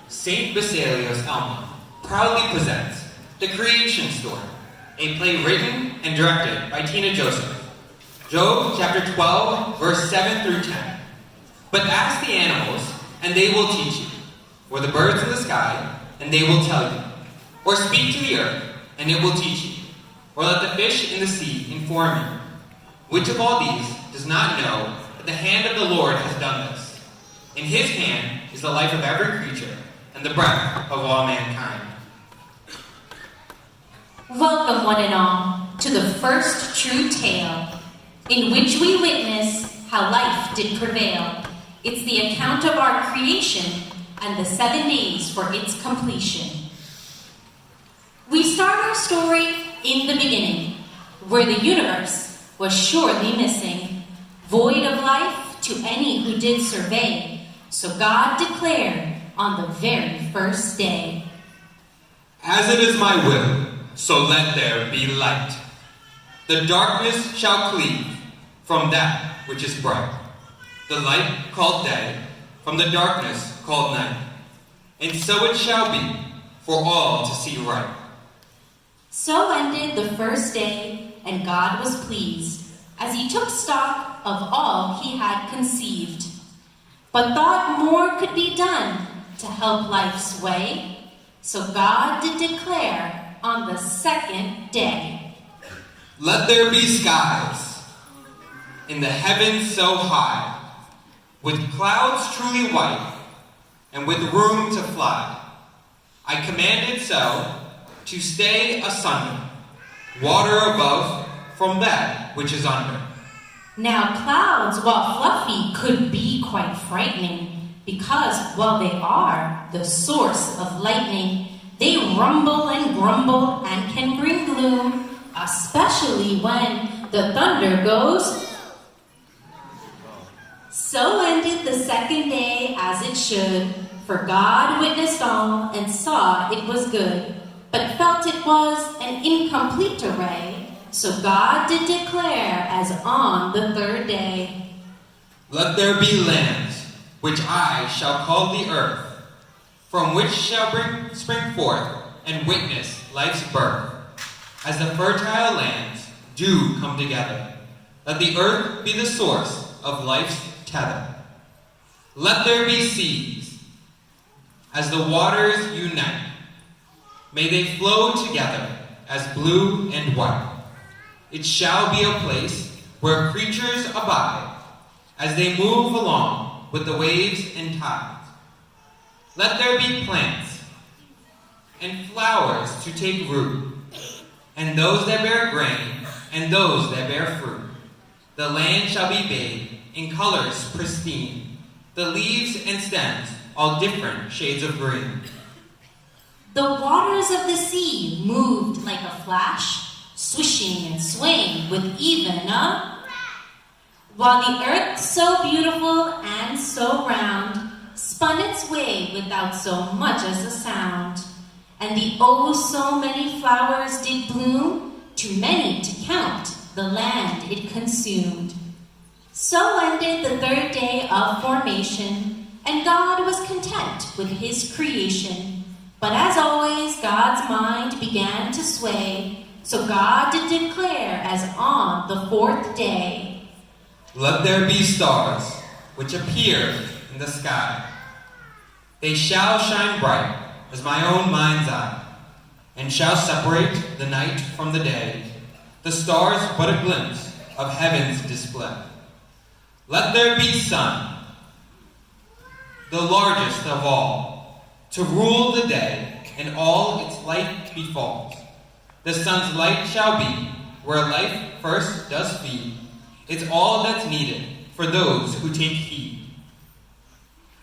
St. Baselios, Elmont proudly presents The Creation Story, a play written and directed by Tina Joseph. Job chapter 12, verse 7 through 10. But ask the animals, and they will teach you, or the birds in the sky, and they will tell you. Or speak to the earth, and it will teach you. Or let the fish in the sea inform you. Which of all these does not know that the hand of the Lord has done this? In his hand is the life of every creature, and the breath of all mankind. Welcome, one and all, to the first true tale, in which we witness how life did prevail. It's the account of our creation and the 7 days for its completion. We start our story in the beginning, where the universe was surely missing, void of life to any who did survey. So God declared on the very first day, As it is my will, so let there be light. The darkness shall cleave from that which is bright. The light called day from the darkness called night. And so it shall be for all to see right. So ended the first day, and God was pleased, as he took stock of all he had conceived, but thought more could be done to help life's way. So God did declare on the second day, Let there be skies in the heavens so high, with clouds truly white, and with room to fly. I commanded so to stay asunder, water above from that which is under. Now clouds, while fluffy, could be quite frightening, because while they are the source of lightning, they rumble and grumble and can bring gloom, especially when the thunder goes. So ended the second day as it should, for God witnessed all and saw it was good, but felt it was an incomplete array. So God did declare as on the third day, Let there be lands, which I shall call the earth, from which shall spring forth and witness life's birth. As the fertile lands do come together, let the earth be the source of life's tether. Let there be seas, as the waters unite. May they flow together as blue and white. It shall be a place where creatures abide, as they move along with the waves and tides. Let there be plants and flowers to take root, and those that bear grain, and those that bear fruit. The land shall be bathed in colors pristine, the leaves and stems all different shades of green. The waters of the sea moved like a flash, swishing and swaying with even a, while the earth so beautiful and so round spun its way without so much as a sound. And the oh so many flowers did bloom, too many to count, the land it consumed. So ended the third day of formation, and God was content with his creation. But as always, God's mind began to sway, so God did declare as on the fourth day, Let there be stars, which appear in the sky. They shall shine bright as my own mind's eye, and shall separate the night from the day, the stars but a glimpse of heaven's display. Let there be sun, the largest of all, to rule the day, and all its light befalls. The sun's light shall be where life first does feed. It's all that's needed for those who take heed.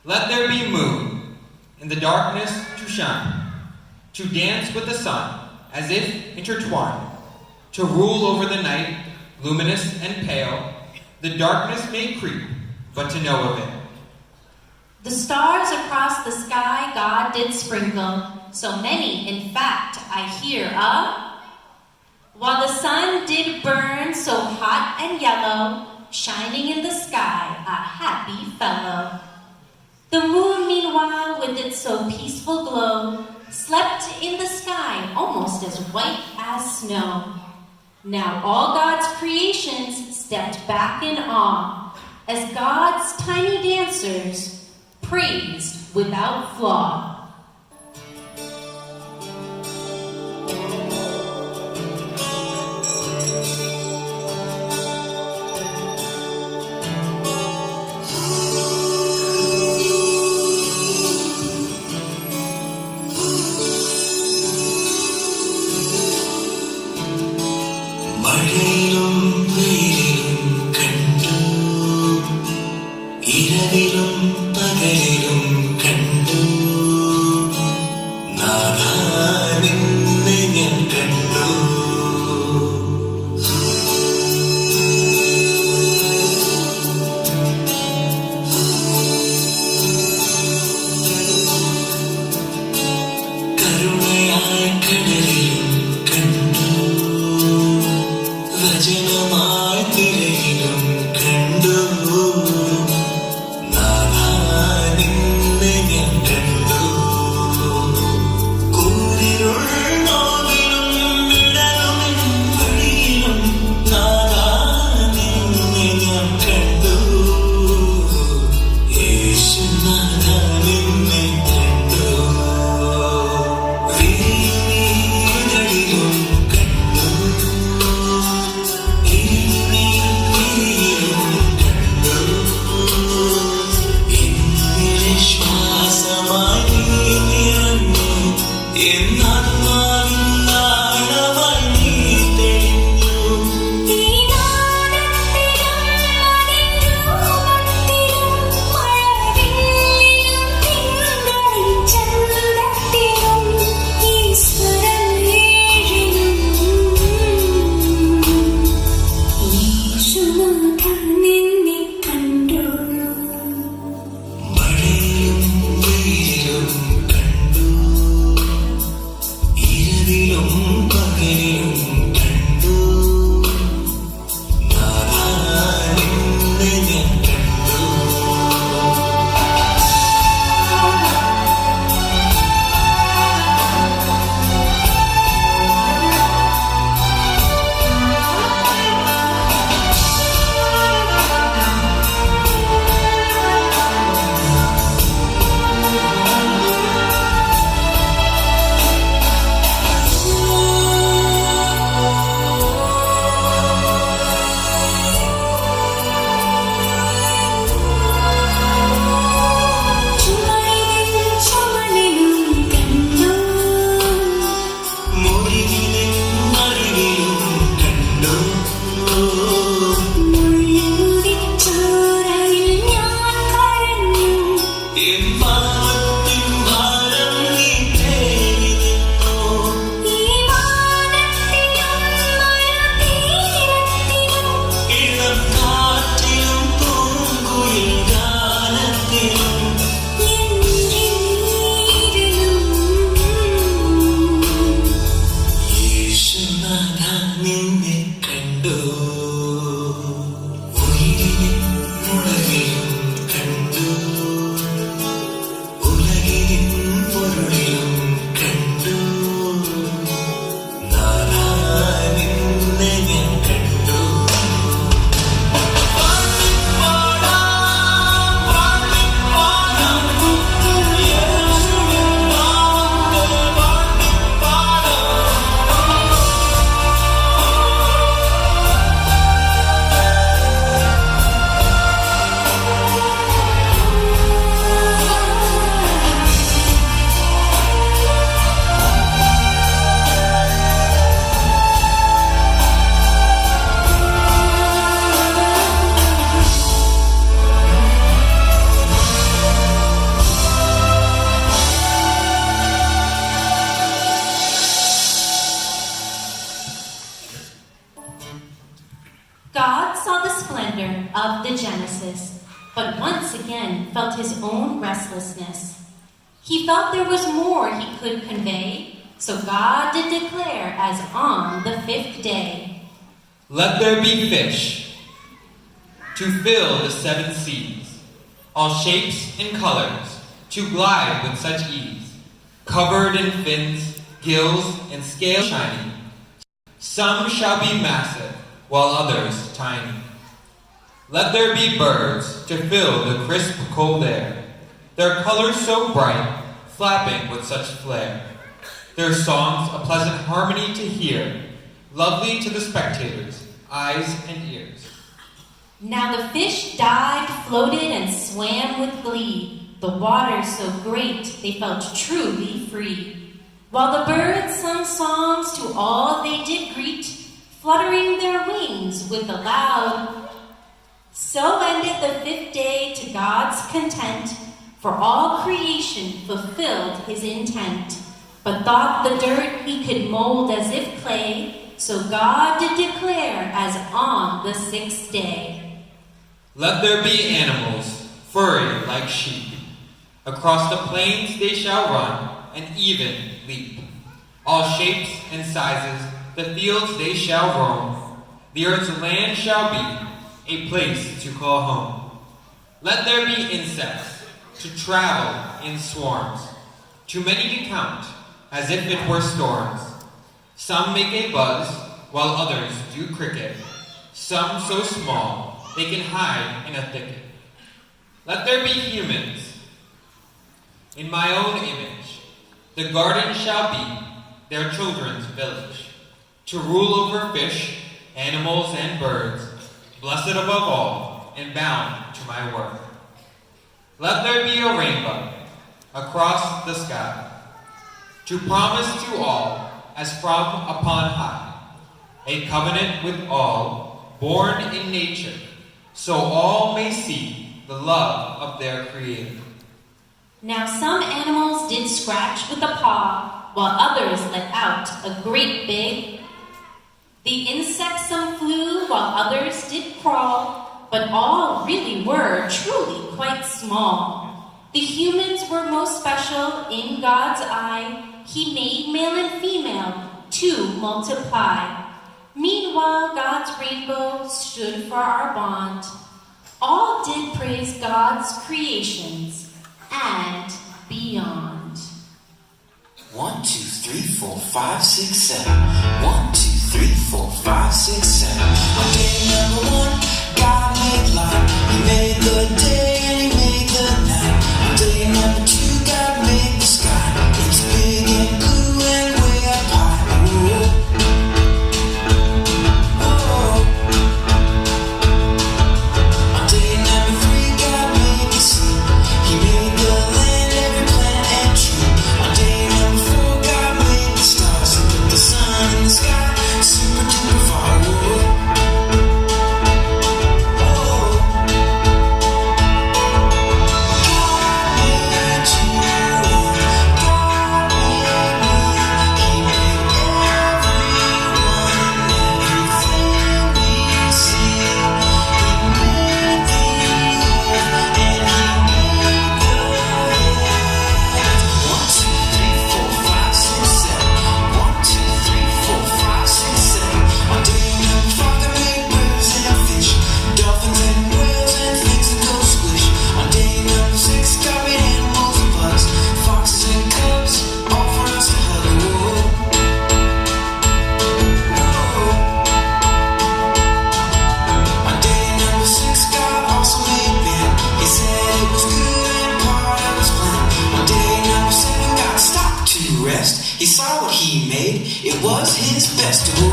Let there be moon in the darkness to shine, to dance with the sun as if intertwined, to rule over the night, luminous and pale. The darkness may creep, but to know of it. The stars across the sky God did sprinkle, so many, in fact, I hear of. While the sun did burn so hot and yellow, shining in the sky, a happy fellow. The moon, meanwhile, while with its so peaceful glow, slept in the sky almost as white as snow. Now all God's creations stepped back in awe, as God's tiny dancers praised without flaw. God saw the splendor of the Genesis, but once again felt his own restlessness. He felt there was more he could convey, so God did declare as on the fifth day, "Let there be fish to fill the seven seas, all shapes and colors, to glide with such ease, covered in fins, gills, and scales shining. Some shall be massive, while others tiny. Let there be birds to fill the crisp cold air, their colors so bright, flapping with such flair. Their songs a pleasant harmony to hear, lovely to the spectators' eyes and ears. Now the fish dived, floated, and swam with glee, the water so great they felt truly free. While the birds sung songs to all they did greet, fluttering their wings with a loud. So ended the 5th day to God's content, for all creation fulfilled his intent, but thought the dirt he could mold as if clay, so God did declare as on the 6th day. Let there be animals, furry like sheep. Across the plains they shall run, and even leap. All shapes and sizes, the fields they shall roam. The earth's land shall be a place to call home. Let there be insects to travel in swarms, too many to count, as if it were storms. Some make a buzz, while others do cricket. Some so small they can hide in a thicket. Let there be humans. In my own image, the garden shall be their children's village, to rule over fish, animals, and birds, blessed above all, and bound to my word. Let there be a rainbow across the sky, to promise to all, as from upon high, a covenant with all, born in nature, so all may see the love of their Creator. Now some animals did scratch with a paw, while others let out a great big. The insects some flew, while others did crawl, but all really were truly quite small. The humans were most special in God's eye. He made male and female to multiply. Meanwhile, God's rainbow stood for our bond. All did praise God's creations and beyond. 1, 2, 3, 4, 5, 6, 7. 1, 2, 3, 4, 5, 6, 7. On day number 1, God made light. He made the day and he made the night. On day number 2, God made the sky. It's big and blue and way up high. Whoa. Whoa. On day number 3, God made the sea. He made the land, every plant and tree. On day number 4, God made the stars and put the sun in the sky, super duper far. Whoa. He saw what he made, it was his best. Me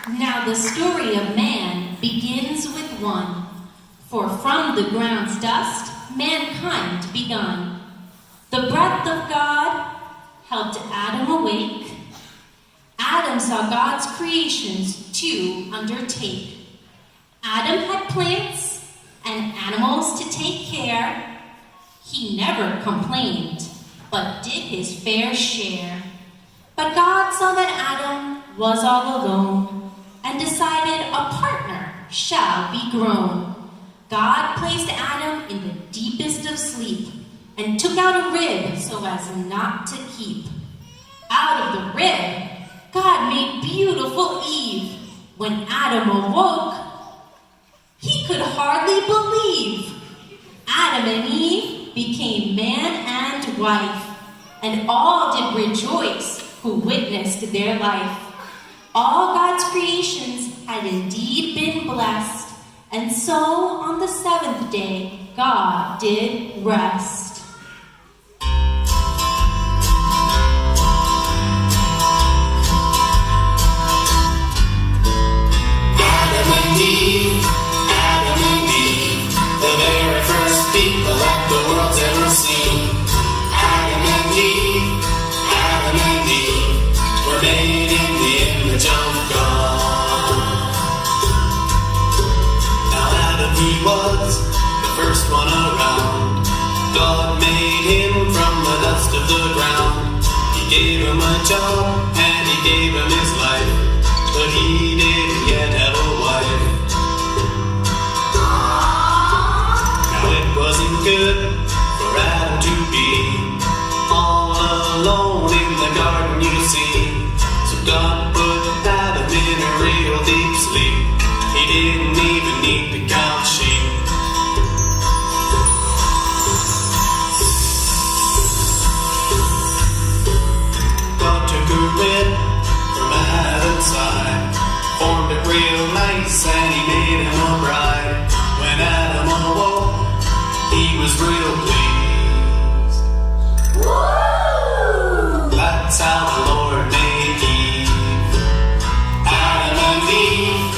Now the story of man begins with one. For from the ground's dust, mankind begun. The breath of God helped Adam awake. Adam saw God's creations to undertake. Adam had plants and animals to take care. He never complained, but did his fair share. But God saw that Adam was all alone and decided a partner shall be grown. God placed Adam in the deepest of sleep and took out a rib so as not to keep. Out of the rib, God made beautiful Eve. When Adam awoke, he could hardly believe. Adam and Eve became man and wife, and all did rejoice who witnessed their life. All God's creations had indeed been blessed, and so on the seventh day God did rest. Adam and Eve, the very first people that the world's ever seen. Adam and Eve were made in the image of God. Now Adam, he was the first one around. God made him from the dust of the ground. He gave him a job and he gave him his life, but he didn't yet have a wife. Now it wasn't good for Adam to be all alone in the garden, you see. So God put Adam in a real deep sleep. He didn't even need to count sheep. God took a rib from Adam's side, formed it real nice, and he made him a bride. When Adam awoke, he was real pleased. Woo! That's how the Lord made Eve. Adam and Eve,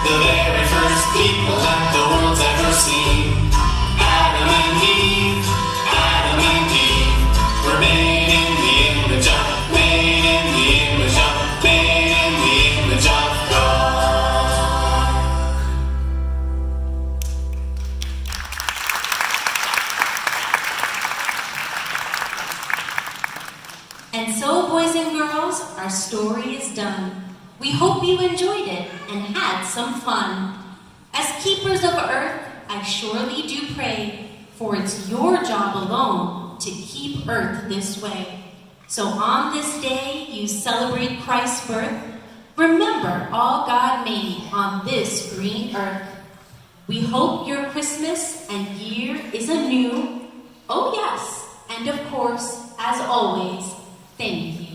the very first people that the world's ever seen. Adam and Eve were made in the image of, made in the image of, made in the image of God. And so, boys and girls, our story is done. We hope you enjoyed it and had some fun. As keepers of earth, I surely do pray, for it's your job alone to keep earth this way. So on this day you celebrate Christ's birth, remember all God made on this green earth. We hope your Christmas and year is anew. Oh yes, and of course, as always, thank you.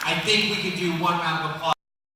I think we could do one round of applause.